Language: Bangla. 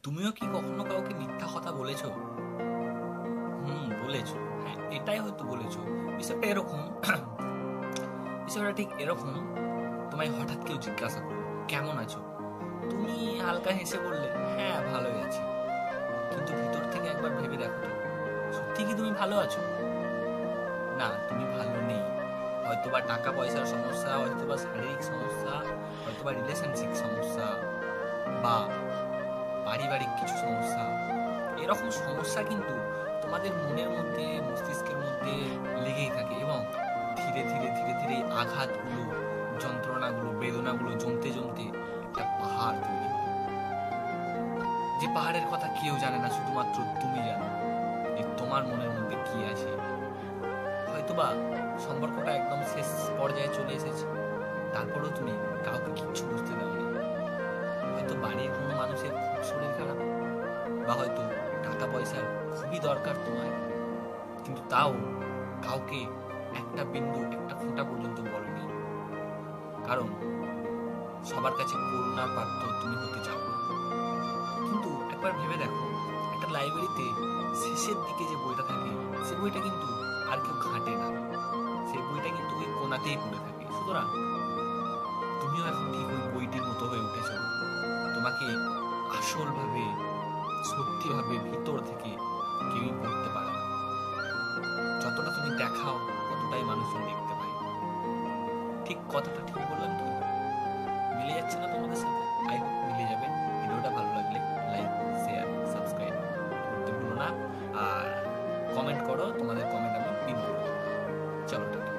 তুমিও কি কখনো কাউকে মিথ্যা কথা বলেছো? বলেছো। হ্যাঁ, এটাই হয়তো বলেছো। বিষয়টা এরকম বিষয়টা ঠিক এরকম, তোমায় হঠাৎ কেউ জিজ্ঞাসা করলো কেমন আছো, তুমি হালকা হেসে বললে হ্যাঁ ভালোই আছি। কিন্তু ভিতর থেকে একবার ভেবে দেখো তো, সত্যি কি তুমি ভালো আছো? না, তুমি ভালো নেই। হয়তোবা টাকা পয়সার সমস্যা, হয়তোবা শারীরিক সমস্যা, হয়তোবা রিলেশনশিপ সমস্যা, বা পারিবারিক কিছু সমস্যা। এরকম সমস্যা কিন্তু তোমাদের মনের মধ্যে, মস্তিষ্কের মধ্যে লেগেই থাকে, এবং ধীরে ধীরে ধীরে ধীরে এই আঘাতগুলো, যন্ত্রণাগুলো, বেদনাগুলো জমতে জমতে একটা পাহাড় তৈরি হয়। যে পাহাড়ের কথা কেউ জানে না, শুধুমাত্র তুমি জানো যে তোমার মনের মধ্যে কি আছে। হয়তোবা সম্পর্কটা একদম শেষ পর্যায়ে চলে এসেছে, তারপরেও তুমি কাউকে কিচ্ছু বুঝতে দাওনি। হয়তো বাড়ির কোনো মানুষের খুব শরীর খারাপ, বা হয়তো টাকা পয়সার খুবই দরকার তোমার, কিন্তু তাও কাউকে একটা বিন্দু, একটা ফোঁটা পর্যন্ত বলনি। কারণ সবার কাছে করুণার পাত্র তুমি হতে চাও না। কিন্তু একবার ভেবে দেখো, একটা লাইব্রেরিতে শেষের দিকে যে বইটা থাকে, সে বইটা কিন্তু আর কেউ ঘাঁটে না, সেই বইটা কিন্তু ওই কোণাতেই পড়ে থাকে। সুতরাং তুমিও এখন ঠিক ওই বইটির মতো হয়ে উঠেছ। তোমাকে আসলভাবে, সত্যিভাবে ভিতর থেকে কেউই পড়তে পারে না। যতটা তুমি দেখাও, ততটাই মানুষজন দেখতে পায়। ঠিক কথাটা ঠিক বললাম তো? মিলে যাচ্ছে না তোমাদের সাথে? আই হোপ মিলে যাবে। ভিডিওটা ভালো লাগলে লাইক, শেয়ার, সাবস্ক্রাইব করতে ভুলো না। আর কমেন্ট করো, তোমাদের কমেন্ট আমি পিন করবো। চলো টাটা।